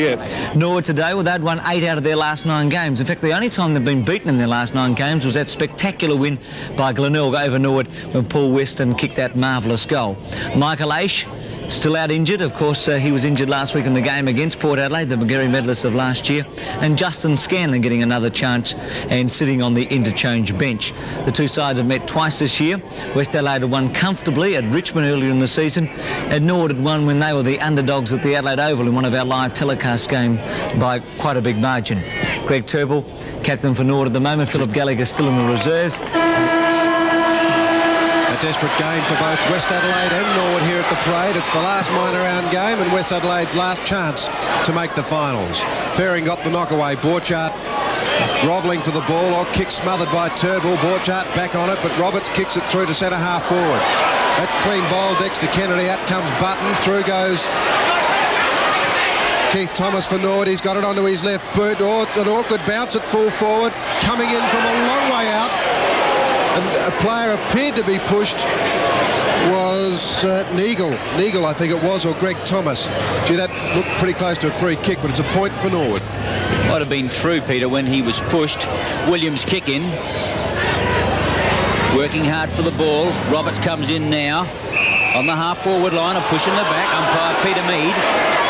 Yeah. Norwood today, well, they'd won 8 out of their last 9 games. In fact, the only time they've been beaten in their last 9 games was that spectacular win by Glenelg over Norwood when Paul Weston kicked that marvellous goal. Michael Aish still out injured. Of course, he was injured last week in the game against Port Adelaide, the McGarry medalist of last year. And Justin Scanlon getting another chance and sitting on the interchange bench. The two sides have met twice this year. West Adelaide had won comfortably at Richmond earlier in the season, and Norwood had won when they were the underdogs at the Adelaide Oval in one of our live telecast games by quite a big margin. Greg Turple, captain for Norwood at the moment. Philip Gallagher still in the reserves. Desperate game for both West Adelaide and Norwood here at the Parade. It's the last minor round game and West Adelaide's last chance to make the finals. Ferring got the knockaway. Borchardt grovelling for the ball. Or kick smothered by Turnbull. Borchardt back on it, but Roberts kicks it through to centre half forward. That clean bowl, Dexter Kennedy. Out comes Button. Through goes Keith Thomas for Norwood. He's got it onto his left boot. An awkward bounce at full forward. Coming in from a long way out. And a player appeared to be pushed was Neagle, I think it was, or Greg Thomas. Gee, that looked pretty close to a free kick, but it's a point for Norwood. Might have been through, Peter, when he was pushed. Williams kick in. Working hard for the ball. Roberts comes in now on the half-forward line, a push in the back. Umpire Peter Mead,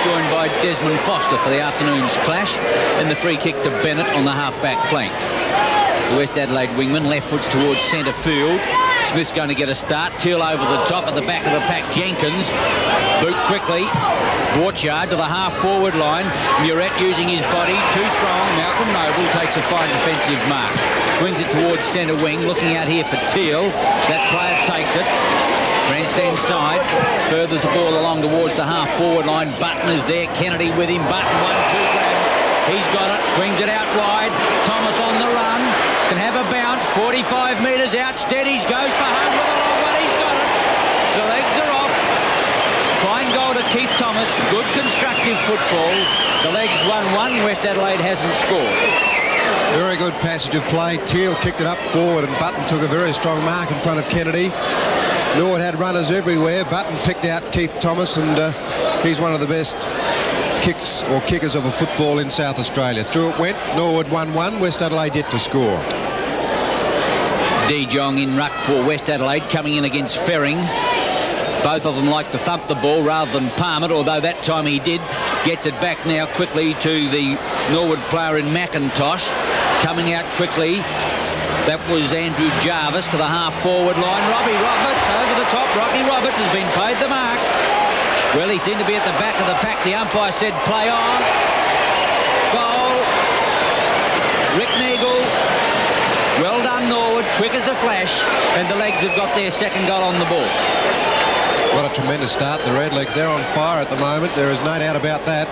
joined by Desmond Foster for the afternoon's clash. And the free kick to Bennett on the half-back flank. The West Adelaide wingman, left foot's towards centre field. Smith's going to get a start. Teal over the top at the back of the pack. Jenkins. Boot quickly. Borchardt to the half-forward line. Muret using his body. Too strong. Malcolm Noble takes a fine defensive mark. Swings it towards centre wing. Looking out here for Teal. That player takes it. Grandstand side. Furthers the ball along towards the half-forward line. Button is there. Kennedy with him. Button 1-2 grabs. He's got it. Swings it out wide. Thomas on the run. Can have a bounce, 45 metres out, steadies, goes for home with a long one, he's got it. The legs are off. Fine goal to Keith Thomas, good constructive football. The legs 1-1, West Adelaide hasn't scored. Very good passage of play. Teal kicked it up forward and Button took a very strong mark in front of Kennedy. Norwood had runners everywhere. Button picked out Keith Thomas and he's one of the best kicks or kickers of a football in South Australia. Through it went. Norwood 1-1. West Adelaide yet to score. De Jong in ruck for West Adelaide, coming in against Ferring. Both of them like to thump the ball rather than palm it, although that time he did. Gets it back now quickly to the Norwood player in McIntosh. Coming out quickly. That was Andrew Jarvis to the half-forward line. Robbie Roberts over the top. Robbie Roberts has been paid the mark. Well, he seemed to be at the back of the pack. The umpire said play on. Goal. Rick Neagle. Well done, Norwood. Quick as a flash. And the Legs have got their second goal on the ball. What a tremendous start. The Redlegs, they're on fire at the moment. There is no doubt about that.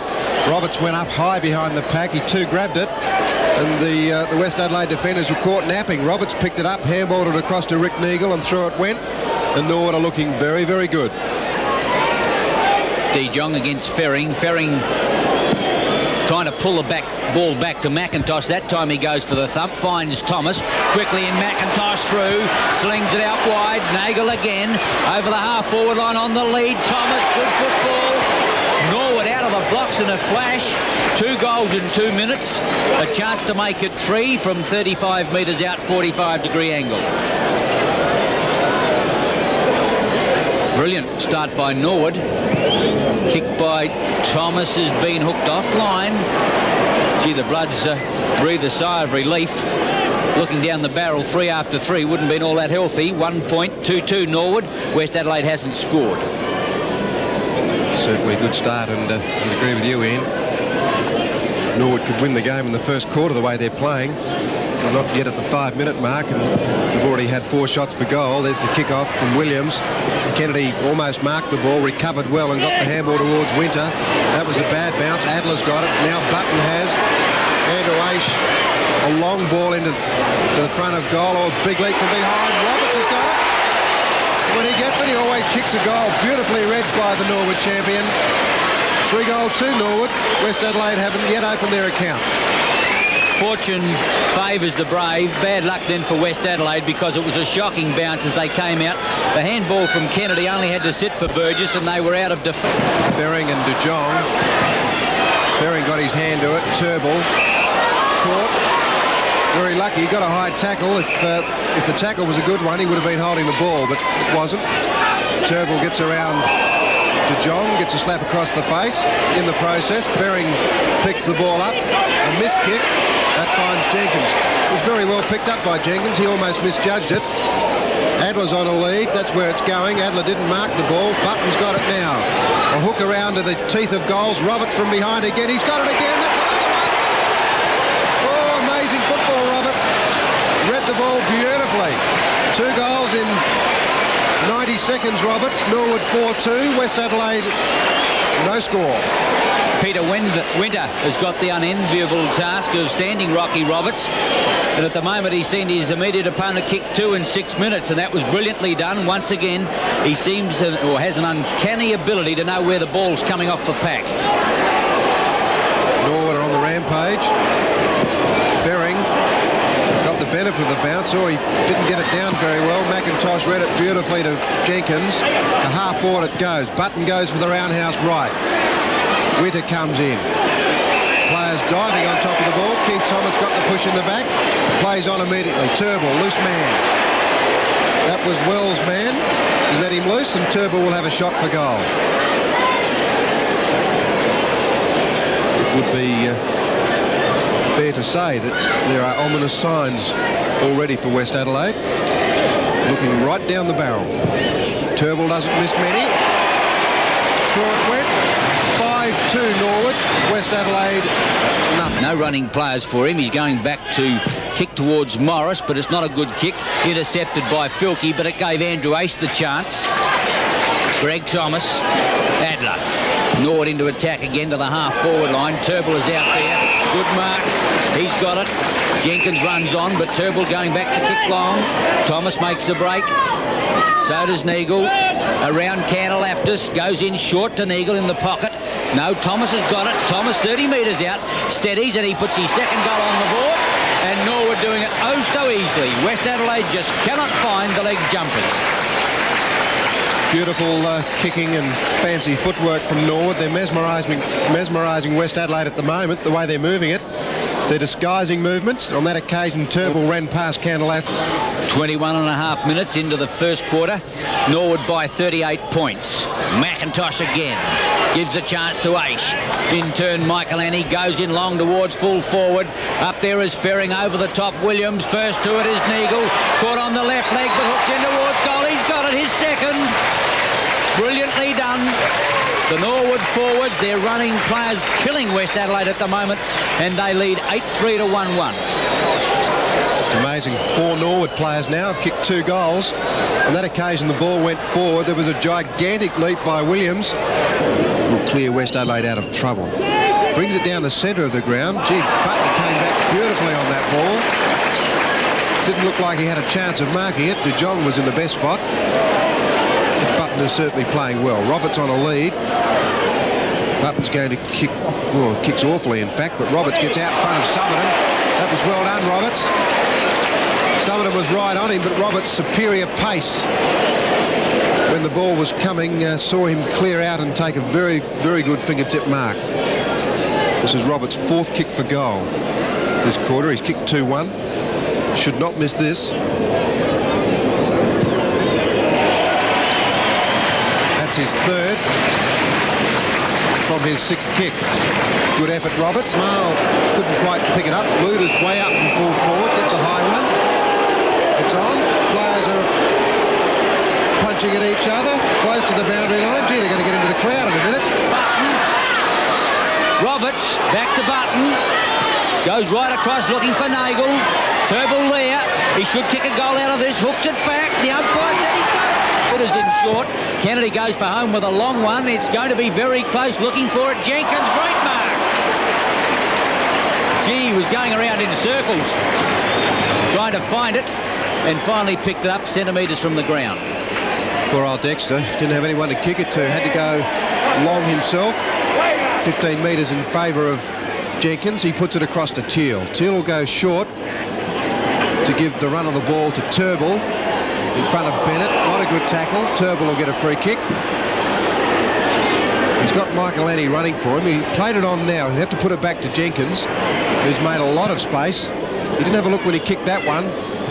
Roberts went up high behind the pack. He too grabbed it. And the West Adelaide defenders were caught napping. Roberts picked it up, handballed it across to Rick Neagle, and through it went. And Norwood are looking very, very good. De Jong against Ferring. Ferring trying to pull the ball back to McIntosh. That time he goes for the thump. Finds Thomas. Quickly in McIntosh through. Slings it out wide. Nagel again. Over the half-forward line on the lead. Thomas, good football. Norwood out of the blocks in a flash. 2 goals in 2 minutes. A chance to make it 3 from 35 metres out, 45-degree angle. Brilliant start by Norwood. Kick by Thomas has been hooked offline. Gee, the Bloods breathe a sigh of relief. Looking down the barrel, 3 after 3 wouldn't have been all that healthy. 1 point, 2-2 Norwood. West Adelaide hasn't scored. Certainly a good start, and I agree with you, Ian. Norwood could win the game in the first quarter the way they're playing. We're not yet at the 5-minute mark, and we've already had 4 shots for goal. There's the kick-off from Williams. Kennedy almost marked the ball, recovered well and got the handball towards Winter. That was a bad bounce. Adler's got it. Now Button has. Andrew Aish, a long ball into the front of goal. Or big leap from behind. Roberts has got it. When he gets it, he always kicks a goal. Beautifully read by the Norwood champion. 3-2 Norwood. West Adelaide haven't yet opened their account. Fortune favours the brave. Bad luck then for West Adelaide because it was a shocking bounce as they came out. The handball from Kennedy only had to sit for Burgess and they were out of defence. Ferring and De Jong Ferring got his hand to it. Turnbull caught. Very lucky. He got a high tackle. If the tackle was a good one, he would have been holding the ball, but it wasn't. Turnbull gets around De Jong, gets a slap across the face. In the process, Ferring picks the ball up. A missed kick. That finds Jenkins. It was very well picked up by Jenkins. He almost misjudged it. Adler's on a lead. That's where it's going. Adler didn't mark the ball. Button's got it now. A hook around to the teeth of goals. Roberts from behind again. He's got it again. That's another one. Oh, amazing football, Roberts. Read the ball beautifully. 2 goals in 90 seconds, Roberts. Norwood 4-2. West Adelaide, no score. Peter Winter has got the unenviable task of standing Rocky Roberts, and at the moment he's seen his immediate opponent kick 2 in 6 minutes, and that was brilliantly done. Once again, he seems or has an uncanny ability to know where the ball's coming off the pack. Norwood are on the rampage. Ferring got the benefit of the bounce, or he didn't get it down very well. McIntosh read it beautifully to Jenkins. A half forward it goes. Button goes for the roundhouse right. Winter comes in. Players diving on top of the ball. Keith Thomas got the push in the back. Plays on immediately. Turnbull, loose man. That was Wells' man. He let him loose, and Turnbull will have a shot for goal. It would be fair to say that there are ominous signs already for West Adelaide. Looking right down the barrel. Turnbull doesn't miss many. Through it went. 5-2 Norwood. West Adelaide, nothing. No running players for him. He's going back to kick towards Morris, but it's not a good kick. Intercepted by Filkey, but it gave Andrew Ace the chance. Greg Thomas. Adler. Norwood into attack again to the half-forward line. Turnbull is out there. Good mark. He's got it. Jenkins runs on, but Turnbull going back to kick long. Thomas makes the break. So does Neagle. Around Cantalaftis. Goes in short to Neagle in the pocket. No, Thomas has got it. Thomas 30 metres out. Steadies, and he puts his second goal on the board. And Norwood doing it oh so easily. West Adelaide just cannot find the leg jumpers. Beautiful kicking and fancy footwork from Norwood. They're mesmerising West Adelaide at the moment, the way they're moving it. They're disguising movements. On that occasion, Turnbull ran past Cantalaftis. 21 and a half minutes into the first quarter. Norwood by 38 points. McIntosh again. Gives a chance to Ace. In turn, Michael Annie goes in long towards full forward. Up there is Ferring over the top. Williams first to it is Neagle. Caught on the left leg, but hooked in towards goal. He's got it, his second. Brilliantly done. The Norwood forwards, they're running players killing West Adelaide at the moment, and they lead 8-3 to 1-1. It's amazing. 4 Norwood players now have kicked 2 goals. On that occasion, the ball went forward. There was a gigantic leap by Williams. Will clear West Adelaide out of trouble. Brings it down the centre of the ground. Gee, Button came back beautifully on that ball. Didn't look like he had a chance of marking it. De Jong was in the best spot. Button is certainly playing well. Roberts on a lead. Button's going to kick, well, kicks awfully in fact, but Roberts gets out in front of Summerton. That was well done, Roberts. Summerton was right on him, but Roberts' superior pace when the ball was coming saw him clear out and take a very, very good fingertip mark. This is Roberts' 4th kick for goal this quarter. He's kicked 2-1. Should not miss this. That's his 3rd from his 6th kick. Good effort, Roberts. Mile couldn't quite pick it up. Luder's way up from full forward. Gets a high one. It's on. Players are punching at each other. Close to the boundary line. Gee, they're going to get into the crowd in a minute. Button. Roberts back to Button. Goes right across looking for Nagel. Turnbull there. He should kick a goal out of this. Hooks it back. The umpire said he's got it. It is in short. Kennedy goes for home with a long one. It's going to be very close. Looking for it. Jenkins, great mark. Gee, he was going around in circles trying to find it, and finally picked it up centimetres from the ground. Poor old Dexter. Didn't have anyone to kick it to. Had to go long himself. 15 metres in favour of Jenkins. He puts it across to Teal. Teal will go short to give the run of the ball to Turnbull in front of Bennett. Not a good tackle. Turnbull will get a free kick. He's got Michael Annie running for him. He played it on now. He'll have to put it back to Jenkins, who's made a lot of space. He didn't have a look when he kicked that one.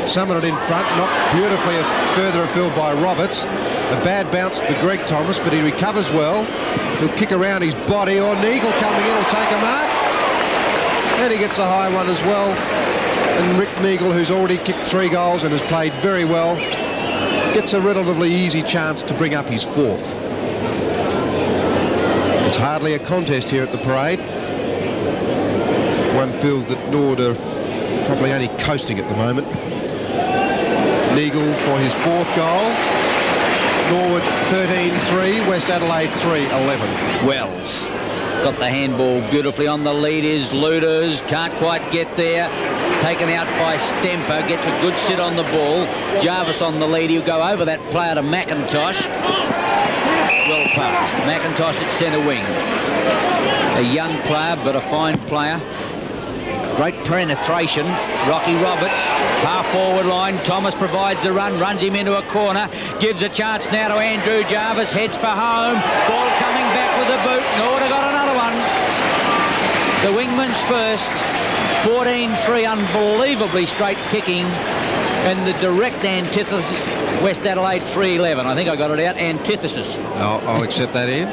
Summoned it in front, knocked beautifully further afield by Roberts. A bad bounce for Greg Thomas, but he recovers well. He'll kick around his body, or Neagle coming in will take a mark. And he gets a high one as well. And Rick Neagle, who's already kicked 3 goals and has played very well, gets a relatively easy chance to bring up his 4th. It's hardly a contest here at the parade. One feels that Norwood are probably only coasting at the moment. Neagle for his 4th goal. Norwood 13-3, West Adelaide 3-11. Wells got the handball beautifully on the lead. Is Luders, can't quite get there. Taken out by Stemper, gets a good sit on the ball. Jarvis on the lead. He'll go over that player to McIntosh. Well passed. McIntosh at centre wing. A young player, but a fine player. Great penetration. Rocky Roberts, half-forward line. Thomas provides the run, runs him into a corner. Gives a chance now to Andrew Jarvis. Heads for home. Ball coming back with a boot. Norwood have got another one. The Wingman's first. 14-3, unbelievably straight kicking. And the direct antithesis, West Adelaide 3-11. I think I got it out. Antithesis. I'll accept that, Ian.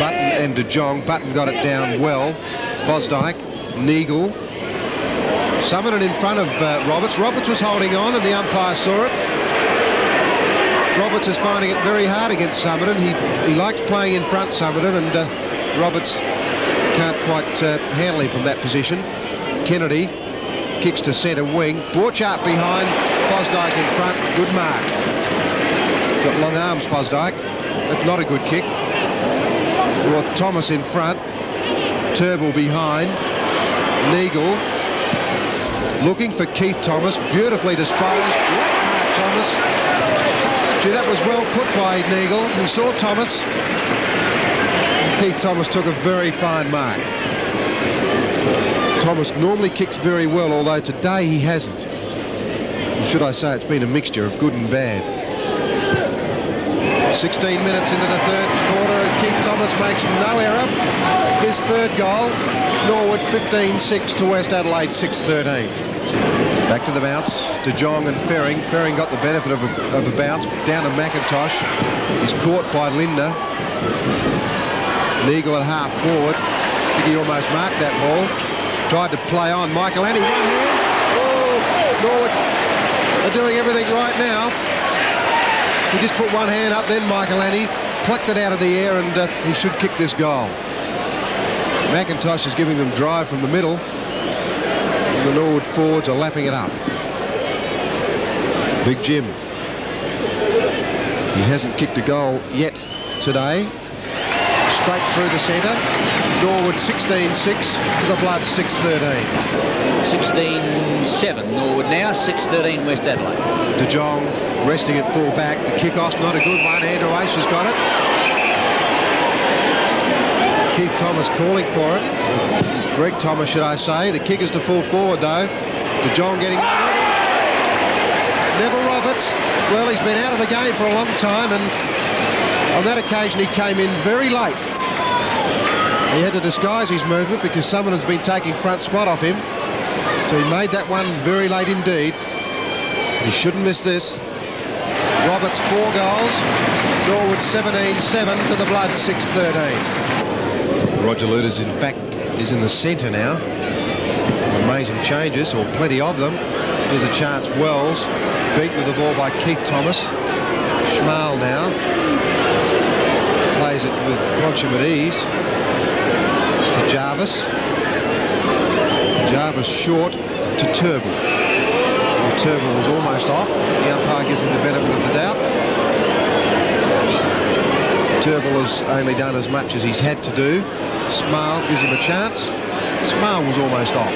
Button and De Jong. Button got it down well. Fosdyke, Neagle, summoned it in front of Roberts. Roberts was holding on and the umpire saw it. Roberts is finding it very hard against Summerton. He likes playing in front, Summerton, and Roberts can't quite handle him from that position. Kennedy kicks to centre wing. Borchardt behind, Fosdyke in front. Good mark. Got long arms, Fosdyke. That's not a good kick. Well, Thomas in front. Turnbull behind. Neagle looking for Keith Thomas. Beautifully disposed. Great mark, Thomas. Gee, that was well put by Neagle. He saw Thomas. Keith Thomas took a very fine mark. Thomas normally kicks very well, although today he hasn't. Or should I say it's been a mixture of good and bad. 16 minutes into the 3rd quarter and Keith Thomas makes no error. His 3rd goal. Norwood 15-6 to West Adelaide 6-13. Back to the bounce. De Jong and Ferring. Ferring got the benefit of a bounce. Down to McIntosh. He's caught by Linder. Neagle at half forward. I think he almost marked that ball. Tried to play on. Michael Annie, one hand. Oh, Norwood are doing everything right now. He just put one hand up, then Michael Annie plucked it out of the air, and he should kick this goal. McIntosh is giving them drive from the middle, and the Norwood forwards are lapping it up. Big Jim. He hasn't kicked a goal yet today. Straight through the centre. Norwood 16-6, the Blood 6-13. 16-7 Norwood now, 6-13 West Adelaide. De Jong resting at full back. The kickoff's not a good one. Andrew Ace has got it. Keith Thomas calling for it. Greg Thomas, should I say. The kick is to full forward, though. De Jong getting... Neville Roberts. Well, he's been out of the game for a long time, and on that occasion he came in very late. He had to disguise his movement because someone has been taking front spot off him. So he made that one very late indeed. He shouldn't miss this. Roberts 4 goals. Norwood 17-7 to the Blood 6-13. Roger Luders, in fact, is in the centre now. Amazing changes, or plenty of them. Here's a chance. Wells beaten with the ball by Keith Thomas. Schmal now plays it with consummate ease to Jarvis. Jarvis short to Turnbull. Well, Turnbull was almost off. The umpire gives him the benefit of the doubt. Turnbull has only done as much as he's had to do. Smale gives him a chance. Smale was almost off.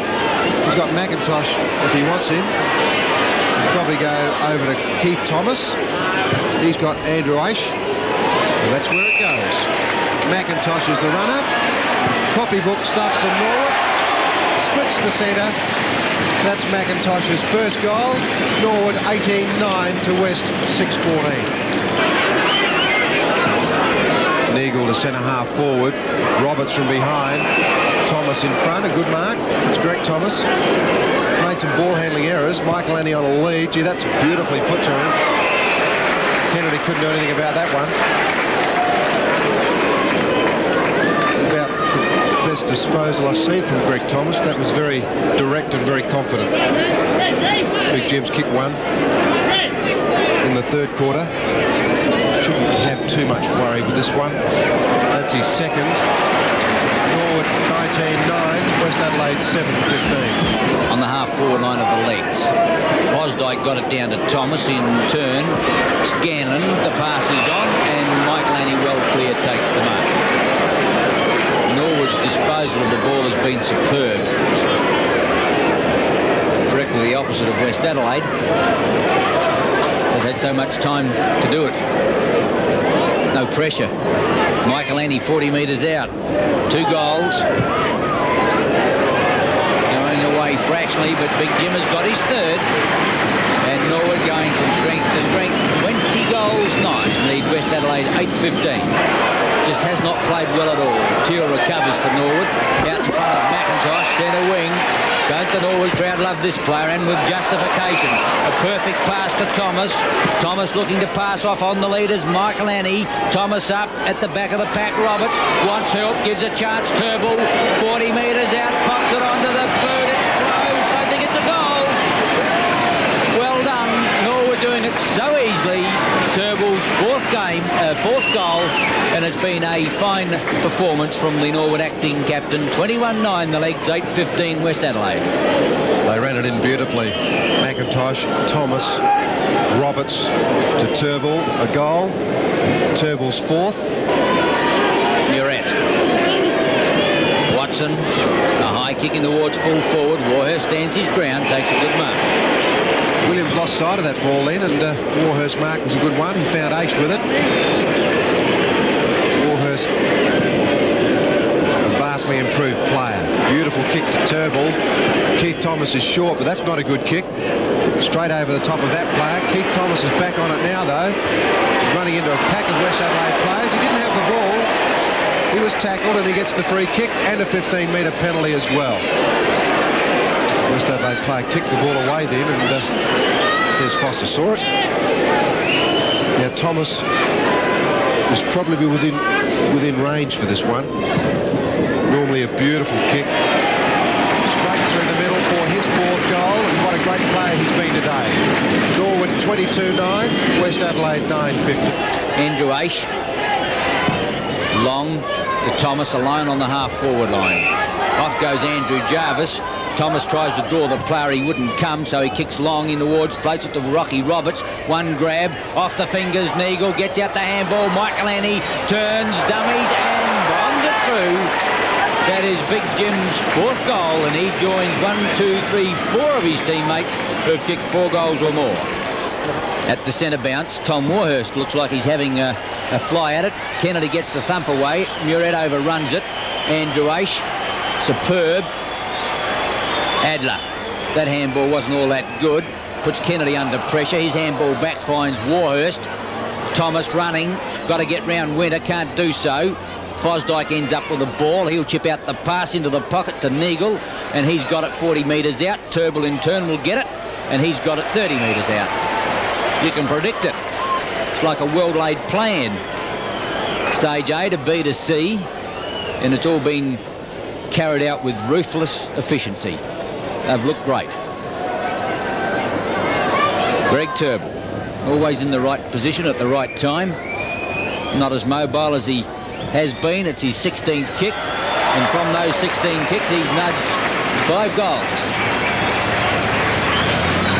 He's got McIntosh if he wants him. He'll probably go over to Keith Thomas. He's got Andrew Aish. And that's where it goes. McIntosh is the runner. Copybook stuff from Norwood. Splits the centre. That's McIntosh's first goal. Norwood 18-9 to West 6-14. Neagle to centre half forward. Roberts from behind. Thomas in front, a good mark. It's Greg Thomas. He's made some ball handling errors. Michael Annie on a lead. Gee, that's beautifully put to him. Kennedy couldn't do anything about that one. It's about the best disposal I've seen from Greg Thomas. That was very direct and very confident. Big Jim's kick one in the third quarter. Shouldn't have too much worry with this one. That's his second. Norwood 19-9, West Adelaide 7-15. On the half-forward line of the legs. Fosdyke got it down to Thomas in turn. Scanlon, the pass is on, and Mike Laney well clear takes the mark. Norwood's disposal of the ball has been superb. Directly the opposite of West Adelaide. They've had so much time to do it. No pressure. Michael Annie 40 metres out. 2 goals. Going away fractionally, but Big Jim has got his third. And Norwood going from strength to strength. 20 goals, 9. Lead West Adelaide 8-15. Just has not played well at all. Teal recovers for Norwood. Out in front of McIntosh, centre wing. Don't the Norwood crowd love this player, and with justification. A perfect pass to Thomas. Thomas looking to pass off on the leaders. Michael Annie. Thomas up at the back of the pack. Roberts wants help, gives a chance. Turnbull 40 metres out, pops it onto the boot. It's close. I think it's a goal. Well done. Norwood doing it so easily. Turnbull's fourth goal, and it's been a fine performance from the Norwood acting captain. 21-9 the legs, 8-15 West Adelaide. They ran it in beautifully. McIntosh, Thomas, Roberts to Turnbull, a goal. Turnbull's fourth. Muret. Watson, a high kick in towards full forward. Warhurst stands his ground, takes a good mark. Williams lost sight of that ball then, and Warhurst's mark was a good one. He found Ace with it. Warhurst, a vastly improved player. Beautiful kick to Turnbull. Keith Thomas is short, but that's not a good kick. Straight over the top of that player. Keith Thomas is back on it now, though. He's running into a pack of West Adelaide players. He didn't have the ball. He was tackled, and he gets the free kick and a 15-metre penalty as well. West Adelaide player kicked the ball away then, and Des Foster saw it. Now Thomas is probably within range for this one. Normally a beautiful kick. Straight through the middle for his fourth goal, and what a great player he's been today. Norwood 22-9, West Adelaide 9-15. Andrew Aish. Long to Thomas, alone on the half-forward line. Off goes Andrew Jarvis. Thomas tries to draw the player, he wouldn't come, so he kicks long in towards, floats it to Rocky Roberts. One grab, off the fingers, Neagle gets out the handball. Michael Annie turns, dummies, and bombs it through. That is Big Jim's fourth goal, and he joins 4 of his teammates who've kicked 4 goals or more. At the centre bounce, Tom Warhurst looks like he's having a fly at it. Kennedy gets the thump away. Muret overruns it. Andrew Aish, superb. Adler, that handball wasn't all that good. Puts Kennedy under pressure. His handball back finds Warhurst. Thomas running, got to get round Winter, can't do so. Fosdyke ends up with the ball. He'll chip out the pass into the pocket to Neagle, and he's got it 40 metres out. Turnbull in turn will get it, and he's got it 30 metres out. You can predict it. It's like a well-laid plan. Stage A to B to C, and it's all been carried out with ruthless efficiency. They've looked great. Greg Turnbull, always in the right position at the right time. Not as mobile as he has been. It's his 16th kick, and from those 16 kicks, he's nudged 5 goals.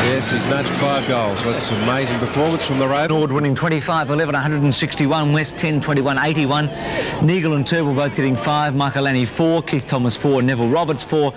Yes, he's nudged 5 goals. That's an amazing performance from the road. Norwood winning 25-11, 161. West 10-21, 81. Neagle and Turnbull both getting 5. Michael Annie 4. Keith Thomas 4. Neville Roberts 4.